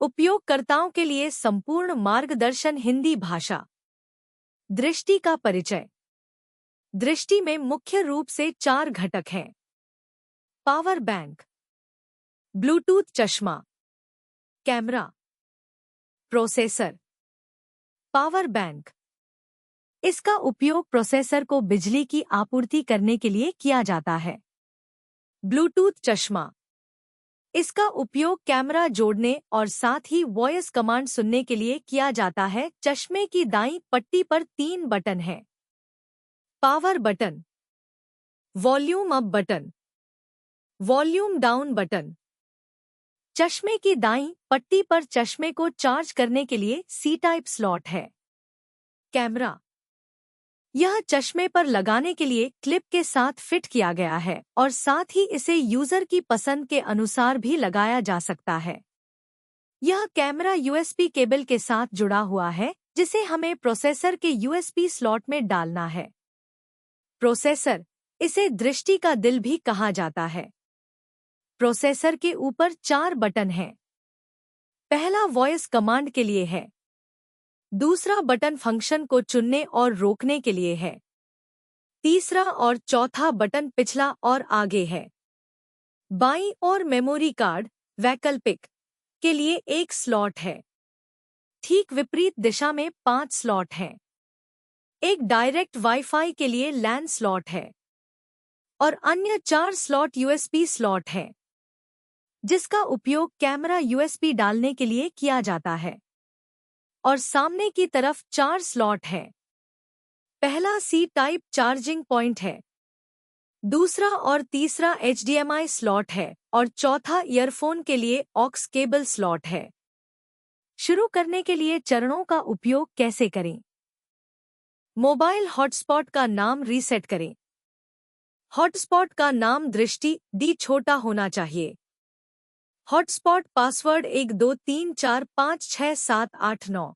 उपयोगकर्ताओं के लिए संपूर्ण मार्गदर्शन हिंदी भाषा। दृष्टि का परिचय। दृष्टि में मुख्य रूप से 4 घटक हैं। पावर बैंक, ब्लूटूथ चश्मा, कैमरा, प्रोसेसर। पावर बैंक, इसका उपयोग प्रोसेसर को बिजली की आपूर्ति करने के लिए किया जाता है। ब्लूटूथ चश्मा, इसका उपयोग कैमरा जोड़ने और साथ ही वॉइस कमांड सुनने के लिए किया जाता है। चश्मे की दाईं पट्टी पर 3 बटन हैं। Power button, volume up button, volume down button. चश्मे की दाईं पट्टी पर चश्मे को चार्ज करने के लिए सी टाइप स्लॉट है। कैमरा, यह चश्मे पर लगाने के लिए क्लिप के साथ फिट किया गया है और साथ ही इसे यूजर की पसंद के अनुसार भी लगाया जा सकता है। यह कैमरा यूएसबी केबल के साथ जुड़ा हुआ है जिसे हमें प्रोसेसर के यूएसबी स्लॉट में डालना है। प्रोसेसर, इसे दृष्टि का दिल भी कहा जाता है। प्रोसेसर के ऊपर 4 बटन हैं। पहला वॉइस कमांड के लिए है। दूसरा बटन फंक्शन को चुनने और रोकने के लिए है। तीसरा और चौथा बटन पिछला और आगे है। बाईं ओर मेमोरी कार्ड, वैकल्पिक, के लिए 1 स्लॉट है। ठीक विपरीत दिशा में 5 स्लॉट हैं। एक डायरेक्ट वाईफाई के लिए लैन स्लॉट है और अन्य 4 स्लॉट यूएसबी स्लॉट है जिसका उपयोग कैमरा यूएसबी डालने के लिए किया जाता है। और सामने की तरफ 4 स्लॉट है। पहला सी टाइप चार्जिंग पॉइंट है, दूसरा और तीसरा एचडीएमआई स्लॉट है और चौथा ईयरफोन के लिए ऑक्स केबल स्लॉट है। शुरू करने के लिए चरणों का उपयोग कैसे करें? मोबाइल हॉटस्पॉट का नाम रीसेट करें। हॉटस्पॉट का नाम दृष्टि डी छोटा होना चाहिए। Hotspot password 1234567889।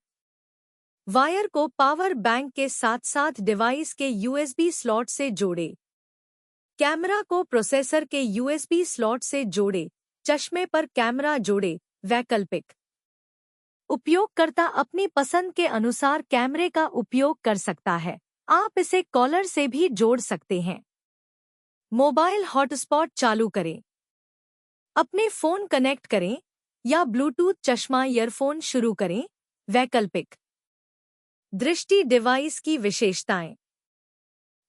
वायर को पावर बैंक के साथ साथ डिवाइस के यूएसबी स्लॉट से जोड़े। कैमरा को प्रोसेसर के यूएसबी स्लॉट से जोड़े। चश्मे पर कैमरा जोड़े। वैकल्पिक, उपयोगकर्ता अपनी पसंद के अनुसार कैमरे का उपयोग कर सकता है। आप इसे कॉलर से भी जोड़ सकते हैं। मोबाइल हॉटस्पॉट चालू करें। अपने फोन कनेक्ट करें या ब्लूटूथ चश्मा ईयरफोन शुरू करें। वैकल्पिक, दृष्टि डिवाइस की विशेषताएं।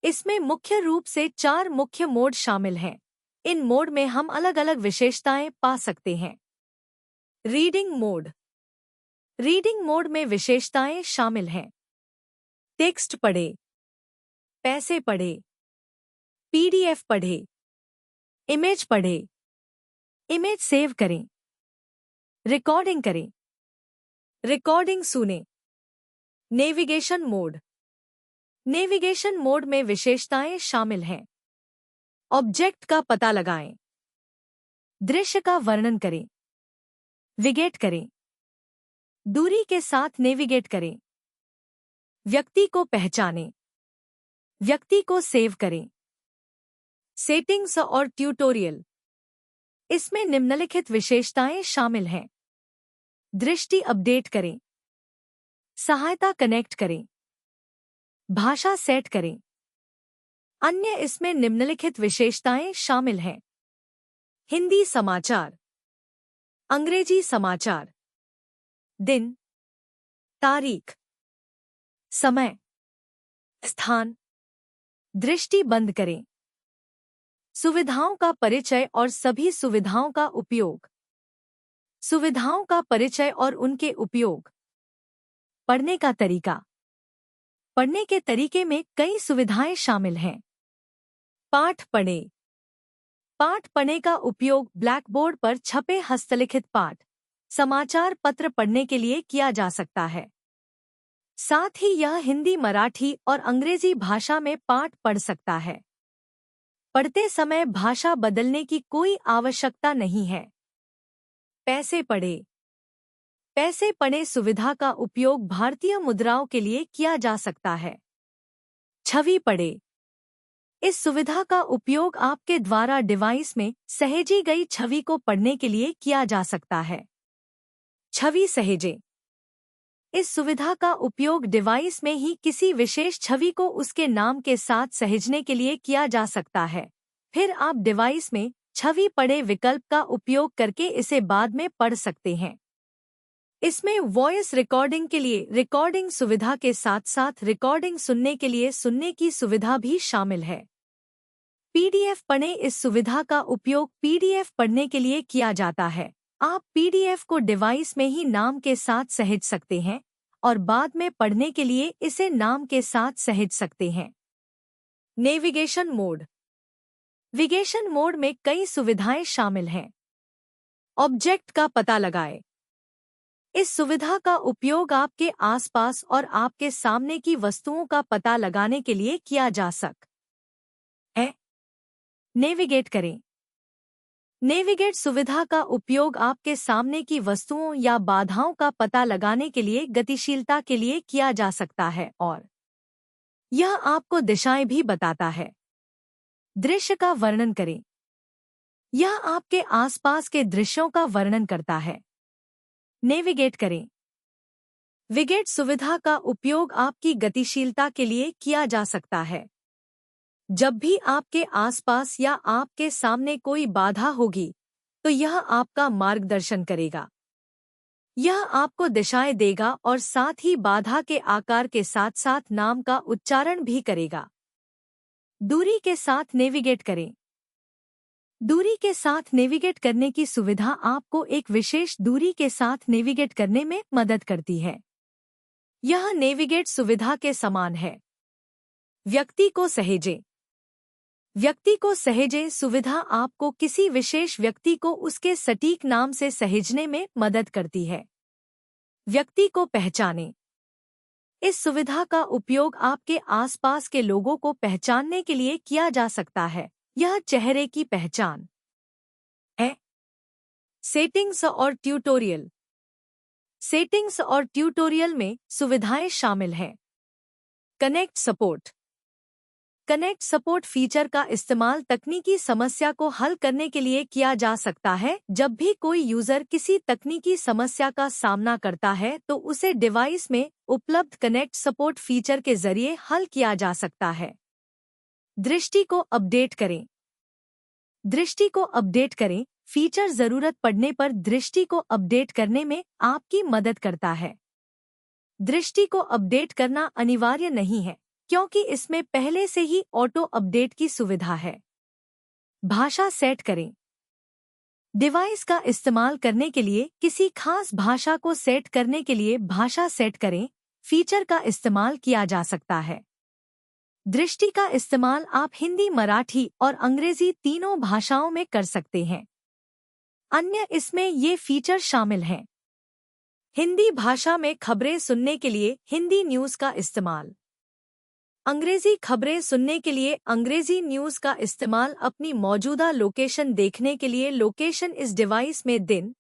इसमें मुख्य रूप से 4 मुख्य मोड शामिल हैं। इन मोड में हम अलग अलग विशेषताएं पा सकते हैं। रीडिंग मोड, रीडिंग मोड में विशेषताएं शामिल हैं। टेक्स्ट पढ़े, पैसे पढ़े, पीडीएफ पढ़े, इमेज पढ़े, इमेज सेव करें, रिकॉर्डिंग करें, रिकॉर्डिंग सुने। नेविगेशन मोड, नेविगेशन मोड में विशेषताएं शामिल हैं। ऑब्जेक्ट का पता लगाएं, दृश्य का वर्णन करें, विगेट करें, दूरी के साथ नेविगेट करें, व्यक्ति को पहचानें, व्यक्ति को सेव करें। सेटिंग्स और ट्यूटोरियल, इसमें निम्नलिखित विशेषताएं शामिल हैं। दृष्टि अपडेट करें, सहायता कनेक्ट करें, भाषा सेट करें। अन्य इसमें निम्नलिखित विशेषताएं शामिल हैं। हिंदी समाचार, अंग्रेजी समाचार, दिन, तारीख, समय, स्थान। दृष्टि बंद करें। सुविधाओं का परिचय और सभी सुविधाओं का उपयोग। सुविधाओं का परिचय और उनके उपयोग। पढ़ने का तरीका, पढ़ने के तरीके में कई सुविधाएं शामिल हैं। पाठ पढ़ें, पाठ पढ़ने का उपयोग ब्लैकबोर्ड पर छपे हस्तलिखित पाठ, समाचार पत्र पढ़ने के लिए किया जा सकता है। साथ ही यह हिंदी, मराठी और अंग्रेजी भाषा में पाठ पढ़ सकता है। पढ़ते समय भाषा बदलने की कोई आवश्यकता नहीं है। पैसे पढ़ें, पैसे पढ़े सुविधा का उपयोग भारतीय मुद्राओं के लिए किया जा सकता है। छवि पढ़ें, इस सुविधा का उपयोग आपके द्वारा डिवाइस में सहेजी गई छवि को पढ़ने के लिए किया जा सकता है। छवि सहेजें। इस सुविधा का उपयोग डिवाइस में ही किसी विशेष छवि को उसके नाम के साथ सहेजने के लिए किया जा सकता है। फिर आप डिवाइस में छवि पढ़े विकल्प का उपयोग करके इसे बाद में पढ़ सकते हैं। इसमें वॉइस रिकॉर्डिंग के लिए रिकॉर्डिंग सुविधा के साथ साथ रिकॉर्डिंग सुनने के लिए सुनने की सुविधा भी शामिल है। पीडीएफ पढ़ें। इस सुविधा का उपयोग पीडीएफ पढ़ने के लिए किया जाता है। आप पीडीएफ को डिवाइस में ही नाम के साथ सहेज सकते हैं और बाद में पढ़ने के लिए इसे नाम के साथ सहेज सकते हैं। Navigation mode. नेविगेशन मोड में कई सुविधाएं शामिल हैं। ऑब्जेक्ट का पता लगाएं। इस सुविधा का उपयोग आपके आसपास और आपके सामने की वस्तुओं का पता लगाने के लिए किया जा सकता है। नेविगेट करें। नेविगेट सुविधा का उपयोग आपके सामने की वस्तुओं या बाधाओं का पता लगाने के लिए गतिशीलता के लिए किया जा सकता है और यह आपको दिशाएं भी बताता है। दृश्य का वर्णन करें। यह आपके आसपास के दृश्यों का वर्णन करता है। नेविगेट करें। नेविगेट सुविधा का उपयोग आपकी गतिशीलता के लिए किया जा सकता है। जब भी आपके आसपास या आपके सामने कोई बाधा होगी तो यह आपका मार्गदर्शन करेगा। यह आपको दिशाएं देगा और साथ ही बाधा के आकार के साथ साथ नाम का उच्चारण भी करेगा। दूरी के साथ नेविगेट करें। दूरी के साथ नेविगेट करने की सुविधा आपको एक विशेष दूरी के साथ नेविगेट करने में मदद करती है। यह नेविगेट सुविधा के समान है। व्यक्ति को सहेजें। व्यक्ति को सहेजें सुविधा आपको किसी विशेष व्यक्ति को उसके सटीक नाम से सहेजने में मदद करती है। व्यक्ति को पहचानें। इस सुविधा का उपयोग आपके आसपास के लोगों को पहचानने के लिए किया जा सकता है। यह चेहरे की पहचान है। सेटिंग्स और ट्यूटोरियल। सेटिंग्स और ट्यूटोरियल में सुविधाएं शामिल हैं। Connect support. Connect support feature का इस्तेमाल तकनीकी समस्या को हल करने के लिए किया जा सकता है। जब भी कोई यूजर किसी तकनीकी समस्या का सामना करता है तो उसे डिवाइस में उपलब्ध कनेक्ट सपोर्ट फीचर के जरिए हल किया जा सकता है। दृष्टि को अपडेट करें। दृष्टि को अपडेट करें फीचर जरूरत पड़ने पर दृष्टि को अपडेट करने में आपकी मदद करता है। दृष्टि को अपडेट करना अनिवार्य नहीं है क्योंकि इसमें पहले से ही ऑटो अपडेट की सुविधा है। भाषा सेट करें। डिवाइस का इस्तेमाल करने के लिए किसी खास भाषा को सेट करने के लिए भाषा सेट करें फीचर का इस्तेमाल किया जा सकता है। दृष्टि का इस्तेमाल आप हिंदी, मराठी और अंग्रेजी तीनों भाषाओं में कर सकते हैं। अन्य इसमें ये फीचर शामिल हैं। हिंदी भाषा में खबरें सुनने के लिए हिंदी न्यूज़ का इस्तेमाल। अंग्रेजी खबरें सुनने के लिए अंग्रेजी न्यूज़ का इस्तेमाल। अपनी मौजूदा लोकेशन देखने के लिए लोकेशन। इस डिवाइस में दिन,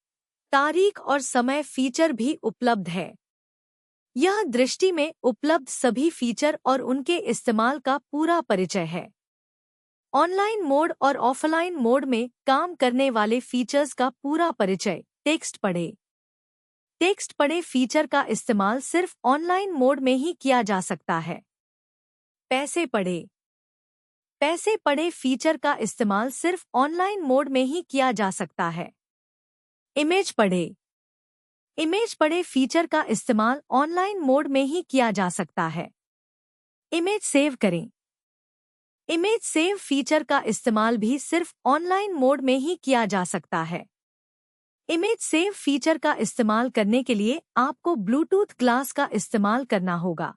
तारीख और समय फीचर भी उपलब्ध है। यह दृष्टि में उपलब्ध सभी फीचर और उनके इस्तेमाल का पूरा परिचय है। ऑनलाइन मोड और ऑफलाइन मोड में काम करने वाले फीचर्स का पूरा परिचय। टेक्स्ट पढ़े। टेक्स्ट पढ़े फीचर का इस्तेमाल सिर्फ ऑनलाइन मोड में ही किया जा सकता है। पैसे पढ़े। पैसे पढ़े फीचर का इस्तेमाल सिर्फ ऑनलाइन मोड में ही किया जा सकता है। इमेज पढ़े। इमेज पढ़े फीचर का इस्तेमाल ऑनलाइन मोड में ही किया जा सकता है। इमेज सेव करें। इमेज सेव फीचर का इस्तेमाल भी सिर्फ ऑनलाइन मोड में ही किया जा सकता है। इमेज सेव फीचर का इस्तेमाल करने के लिए आपको ब्लूटूथ ग्लास का इस्तेमाल करना होगा।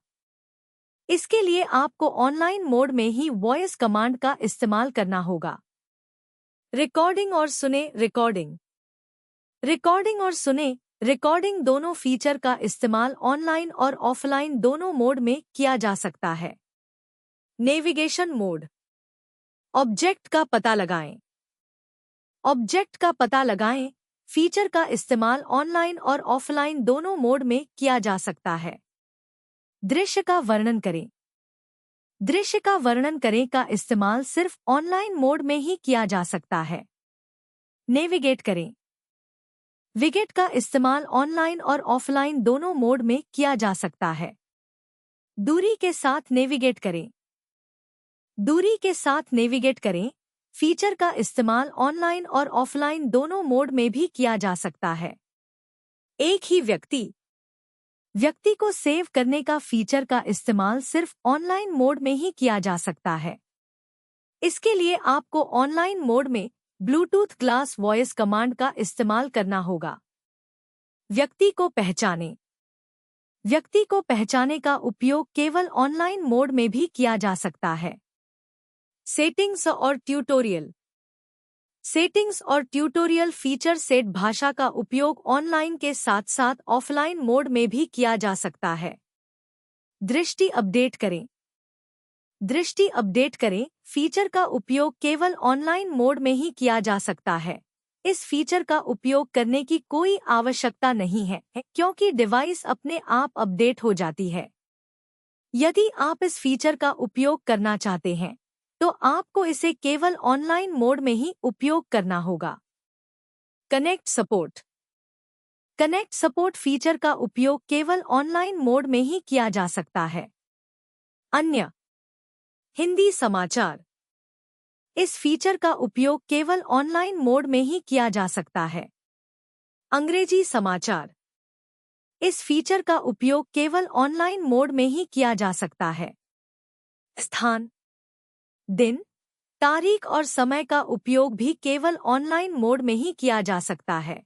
इसके लिए आपको ऑनलाइन मोड में ही वॉइस कमांड का इस्तेमाल करना होगा। रिकॉर्डिंग और सुने। रिकॉर्डिंग। रिकॉर्डिंग और सुने रिकॉर्डिंग दोनों फीचर का इस्तेमाल ऑनलाइन और ऑफलाइन दोनों मोड में किया जा सकता है। Navigation mode. ऑब्जेक्ट का पता लगाएं। ऑब्जेक्ट का पता लगाएं फीचर का इस्तेमाल ऑनलाइन और ऑफलाइन दोनों मोड में किया जा सकता है। दृश्य का वर्णन करें। दृश्य का वर्णन करें का इस्तेमाल सिर्फ ऑनलाइन मोड में ही किया जा सकता है। नेविगेट करें। विजेट का इस्तेमाल ऑनलाइन और ऑफलाइन दोनों मोड में किया जा सकता है। दूरी के साथ नेविगेट करें। दूरी के साथ नेविगेट करें फीचर का इस्तेमाल ऑनलाइन और ऑफलाइन दोनों मोड में भी किया जा सकता है। एक ही व्यक्ति को सेव करने का फीचर का इस्तेमाल सिर्फ ऑनलाइन मोड में ही किया जा सकता है। इसके लिए आपको ऑनलाइन मोड में ब्लूटूथ ग्लास वॉइस कमांड का इस्तेमाल करना होगा। व्यक्ति को पहचानें। व्यक्ति को पहचाने का उपयोग केवल ऑनलाइन मोड में भी किया जा सकता है। सेटिंग्स और ट्यूटोरियल। सेटिंग्स और ट्यूटोरियल फीचर सेट भाषा का उपयोग ऑनलाइन के साथ साथ ऑफलाइन मोड में भी किया जा सकता है। दृष्टि अपडेट करें। दृष्टि अपडेट करें फीचर का उपयोग केवल ऑनलाइन मोड में ही किया जा सकता है। इस फीचर का उपयोग करने की कोई आवश्यकता नहीं है क्योंकि डिवाइस अपने आप अपडेट हो जाती है। यदि आप इस फीचर का उपयोग करना चाहते हैं तो आपको इसे केवल ऑनलाइन मोड में ही उपयोग करना होगा। Connect support. Connect support feature का उपयोग केवल ऑनलाइन मोड में ही किया जा सकता है। अन्य हिंदी समाचार। इस फीचर का उपयोग केवल ऑनलाइन मोड में ही किया जा सकता है। अंग्रेजी समाचार। इस फीचर का उपयोग केवल ऑनलाइन मोड में ही किया जा सकता है। स्थान, दिन, तारीख और समय का उपयोग भी केवल ऑनलाइन मोड में ही किया जा सकता है।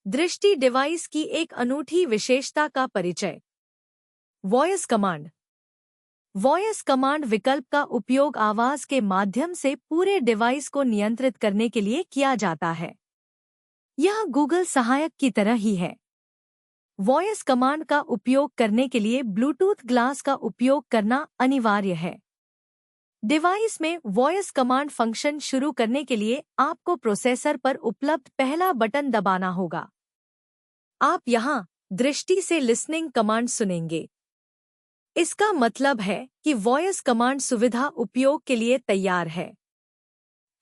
दृष्टि डिवाइस की एक अनूठी विशेषता का परिचय। Voice command. वॉइस कमांड विकल्प का उपयोग आवाज के माध्यम से पूरे डिवाइस को नियंत्रित करने के लिए किया जाता है। यह गूगल सहायक की तरह ही है। वॉइस कमांड का उपयोग करने के लिए ब्लूटूथ ग्लास का उपयोग करना अनिवार्य है। डिवाइस में वॉइस कमांड फंक्शन शुरू करने के लिए आपको प्रोसेसर पर उपलब्ध पहला बटन दबाना होगा। आप यहां दृष्टि से लिसनिंग कमांड सुनेंगे। इसका मतलब है कि वॉइस कमांड सुविधा उपयोग के लिए तैयार है।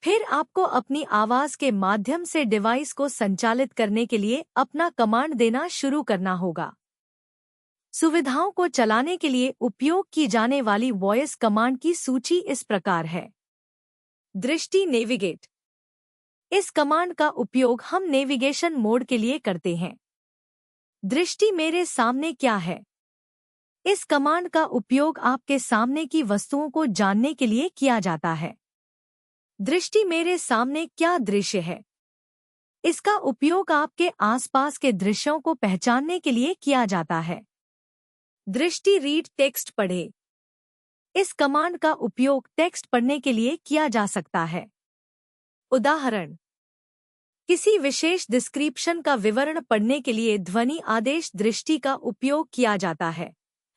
फिर आपको अपनी आवाज के माध्यम से डिवाइस को संचालित करने के लिए अपना कमांड देना शुरू करना होगा। सुविधाओं को चलाने के लिए उपयोग की जाने वाली वॉइस कमांड की सूची इस प्रकार है। दृष्टि नेविगेट। इस कमांड का उपयोग हम नेविगेशन मोड के लिए करते हैं। दृष्टि मेरे सामने क्या है? इस कमांड का उपयोग आपके सामने की वस्तुओं को जानने के लिए किया जाता है। दृष्टि मेरे सामने क्या दृश्य है? इसका उपयोग आपके आसपास के दृश्यों को पहचानने के लिए किया जाता है। दृष्टि रीड टेक्स्ट पढ़े। इस कमांड का उपयोग टेक्स्ट पढ़ने के लिए किया जा सकता है। उदाहरण, किसी विशेष डिस्क्रिप्शन का विवरण पढ़ने के लिए ध्वनि आदेश दृष्टि का उपयोग किया जाता है,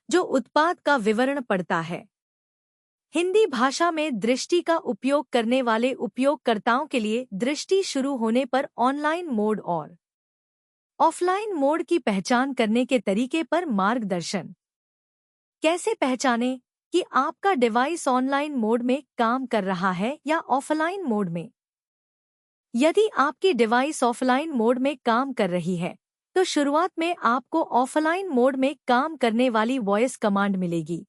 जो उत्पाद का विवरण पढ़ता है। हिंदी भाषा में दृष्टि का उपयोग करने वाले उपयोगकर्ताओं के लिए दृष्टि शुरू होने पर ऑनलाइन मोड और ऑफलाइन मोड की पहचान करने के तरीके पर मार्गदर्शन। कैसे पहचानें कि आपका डिवाइस ऑनलाइन मोड में काम कर रहा है या ऑफलाइन मोड में? यदि आपकी डिवाइस ऑफलाइन मोड में काम कर रही है तो शुरुआत में आपको ऑफलाइन मोड में काम करने वाली वॉइस कमांड मिलेगी।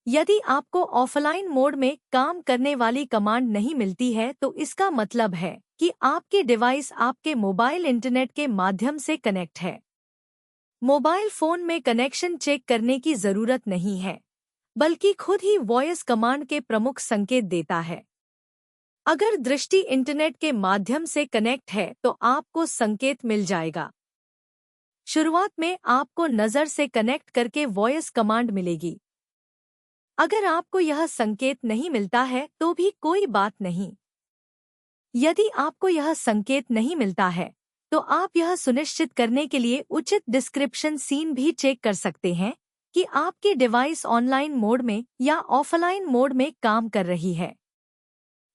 यदि आपको ऑफलाइन मोड में काम करने वाली कमांड नहीं मिलती है तो इसका मतलब है कि आपकी डिवाइस आपके मोबाइल इंटरनेट के माध्यम से कनेक्ट है। मोबाइल फोन में कनेक्शन चेक करने की जरूरत नहीं है, बल्कि खुद ही वॉइस कमांड के प्रमुख संकेत देता है। अगर दृष्टि इंटरनेट के माध्यम से कनेक्ट है तो आपको संकेत मिल जाएगा। शुरुआत में आपको नज़र से कनेक्ट करके वॉइस कमांड मिलेगी। अगर आपको यह संकेत नहीं मिलता है तो भी कोई बात नहीं। यदि आपको यह संकेत नहीं मिलता है तो आप यह सुनिश्चित करने के लिए उचित डिस्क्रिप्शन सीन भी चेक कर सकते हैं कि आपकी डिवाइस ऑनलाइन मोड में या ऑफलाइन मोड में काम कर रही है।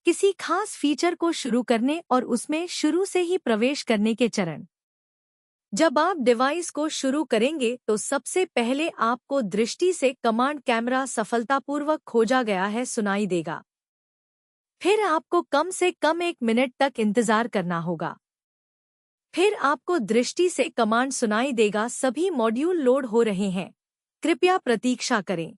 किसी खास फीचर को शुरू करने और उसमें शुरू से ही प्रवेश करने के चरण। जब आप डिवाइस को शुरू करेंगे तो सबसे पहले आपको दृष्टि से कमांड कैमरा सफलतापूर्वक खोजा गया है सुनाई देगा। फिर आपको कम से कम 1 मिनट तक इंतजार करना होगा। फिर आपको दृष्टि से कमांड सुनाई देगा, सभी मॉड्यूल लोड हो रहे हैं, कृपया प्रतीक्षा करें।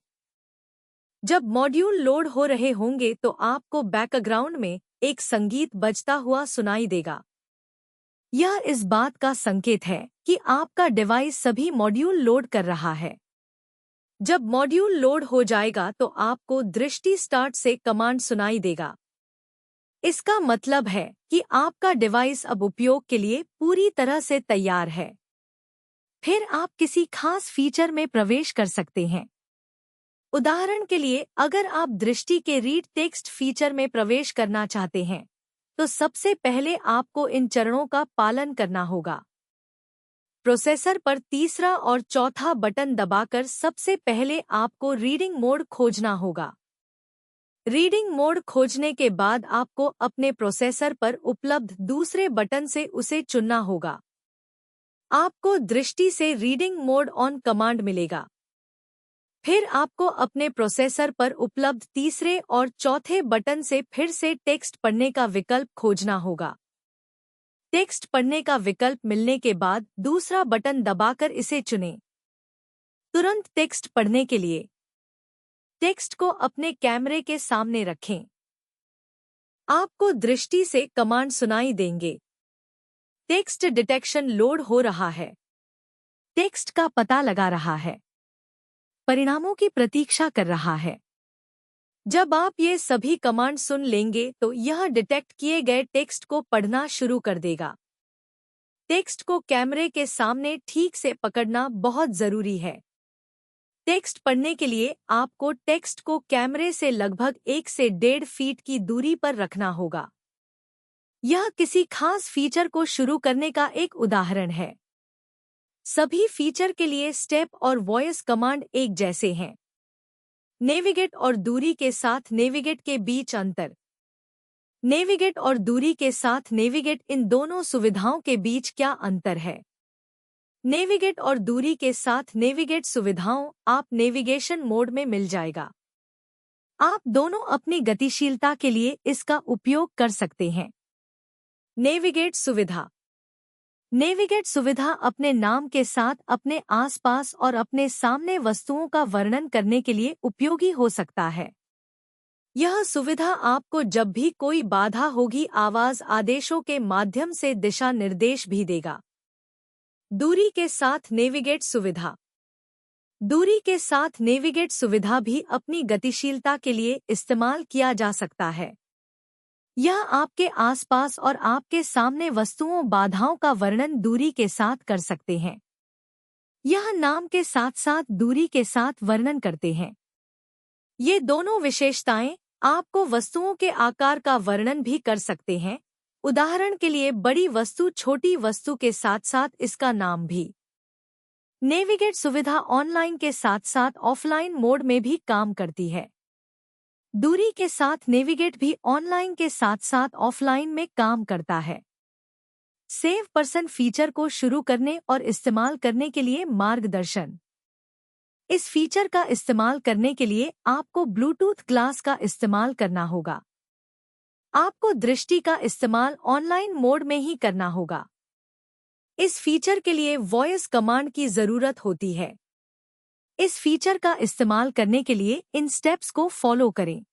जब मॉड्यूल लोड हो रहे होंगे तो आपको बैकग्राउंड में एक संगीत बजता हुआ सुनाई देगा। यह इस बात का संकेत है कि आपका डिवाइस सभी मॉड्यूल लोड कर रहा है। जब मॉड्यूल लोड हो जाएगा तो आपको दृष्टि स्टार्ट से कमांड सुनाई देगा। इसका मतलब है कि आपका डिवाइस अब उपयोग के लिए पूरी तरह से तैयार है। फिर आप किसी खास फीचर में प्रवेश कर सकते हैं। उदाहरण के लिए, अगर आप दृष्टि के रीड टेक्स्ट फीचर में प्रवेश करना चाहते हैं, तो सबसे पहले आपको इन चरणों का पालन करना होगा। प्रोसेसर पर तीसरा और चौथा बटन दबाकर सबसे पहले आपको रीडिंग मोड खोजना होगा। रीडिंग मोड खोजने के बाद आपको अपने प्रोसेसर पर उपलब्ध दूसरे बटन से उसे चुनना होगा। आपको दृष्टि से रीडिंग मोड ऑन कमांड मिलेगा। फिर आपको अपने प्रोसेसर पर उपलब्ध तीसरे और चौथे बटन से फिर से टेक्स्ट पढ़ने का विकल्प खोजना होगा। टेक्स्ट पढ़ने का विकल्प मिलने के बाद दूसरा बटन दबाकर इसे चुनें। तुरंत टेक्स्ट पढ़ने के लिए टेक्स्ट को अपने कैमरे के सामने रखें। आपको दृष्टि से कमांड सुनाई देंगे। टेक्स्ट डिटेक्शन लोड हो रहा है। टेक्स्ट का पता लगा रहा है। परिणामों की प्रतीक्षा कर रहा है। जब आप ये सभी कमांड सुन लेंगे तो यह डिटेक्ट किए गए टेक्स्ट को पढ़ना शुरू कर देगा। टेक्स्ट को कैमरे के सामने ठीक से पकड़ना बहुत जरूरी है। टेक्स्ट पढ़ने के लिए आपको टेक्स्ट को कैमरे से लगभग 1 से 1.5 फीट की दूरी पर रखना होगा। यह किसी खास फीचर को शुरू करने का एक उदाहरण है। सभी फीचर के लिए स्टेप और वॉइस कमांड एक जैसे हैं। नेविगेट और दूरी के साथ नेविगेट के बीच अंतर। नेविगेट और दूरी के साथ नेविगेट, इन दोनों सुविधाओं के बीच क्या अंतर है? नेविगेट और दूरी के साथ नेविगेट सुविधाओं आप नेविगेशन मोड में मिल जाएगा। आप दोनों अपनी गतिशीलता के लिए इसका उपयोग कर सकते हैं। नेविगेट सुविधा। नेविगेट सुविधा अपने नाम के साथ अपने आसपास और अपने सामने वस्तुओं का वर्णन करने के लिए उपयोगी हो सकता है। यह सुविधा आपको जब भी कोई बाधा होगी आवाज आदेशों के माध्यम से दिशा निर्देश भी देगा। दूरी के साथ नेविगेट सुविधा। दूरी के साथ नेविगेट सुविधा भी अपनी गतिशीलता के लिए इस्तेमाल किया जा सकता है। यह आपके आसपास और आपके सामने वस्तुओं बाधाओं का वर्णन दूरी के साथ कर सकते हैं। यह नाम के साथ साथ दूरी के साथ वर्णन करते हैं। ये दोनों विशेषताएं आपको वस्तुओं के आकार का वर्णन भी कर सकते हैं। उदाहरण के लिए, बड़ी वस्तु छोटी वस्तु के साथ साथ इसका नाम भी। नेविगेट सुविधा ऑनलाइन के साथ साथ ऑफलाइन मोड में भी काम करती है। दूरी के साथ नेविगेट भी ऑनलाइन के साथ साथ ऑफलाइन में काम करता है। सेव पर्सन फीचर को शुरू करने और इस्तेमाल करने के लिए मार्गदर्शन। इस फीचर का इस्तेमाल करने के लिए आपको ब्लूटूथ ग्लास का इस्तेमाल करना होगा। आपको दृष्टि का इस्तेमाल ऑनलाइन मोड में ही करना होगा। इस फीचर के लिए वॉइस कमांड की जरूरत होती है। इस फीचर का इस्तेमाल करने के लिए इन स्टेप्स को फॉलो करें।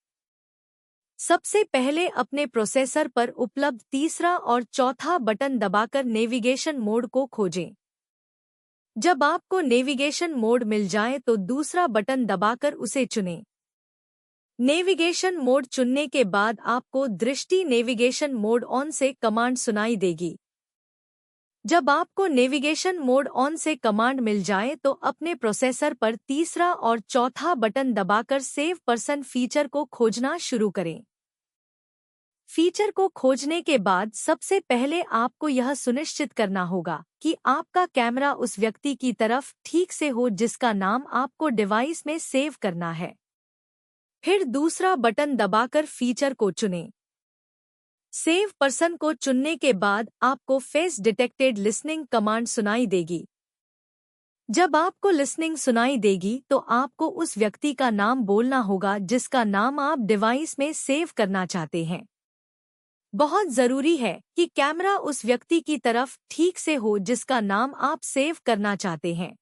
सबसे पहले अपने प्रोसेसर पर उपलब्ध तीसरा और चौथा बटन दबाकर नेविगेशन मोड को खोजें। जब आपको नेविगेशन मोड मिल जाए तो दूसरा बटन दबाकर उसे चुनें। नेविगेशन मोड चुनने के बाद आपको दृष्टि नेविगेशन मोड ऑन से कमांड सुनाई देगी। जब आपको नेविगेशन मोड ऑन से कमांड मिल जाए तो अपने प्रोसेसर पर तीसरा और चौथा बटन दबाकर सेव पर्सन फीचर को खोजना शुरू करें। फीचर को खोजने के बाद सबसे पहले आपको यह सुनिश्चित करना होगा कि आपका कैमरा उस व्यक्ति की तरफ ठीक से हो जिसका नाम आपको डिवाइस में सेव करना है। फिर दूसरा बटन दबाकर फीचर को चुनें। सेव पर्सन को चुनने के बाद आपको फेस डिटेक्टेड लिसनिंग कमांड सुनाई देगी। जब आपको लिसनिंग सुनाई देगी तो आपको उस व्यक्ति का नाम बोलना होगा जिसका नाम आप डिवाइस में सेव करना चाहते हैं। बहुत जरूरी है कि कैमरा उस व्यक्ति की तरफ ठीक से हो जिसका नाम आप सेव करना चाहते हैं।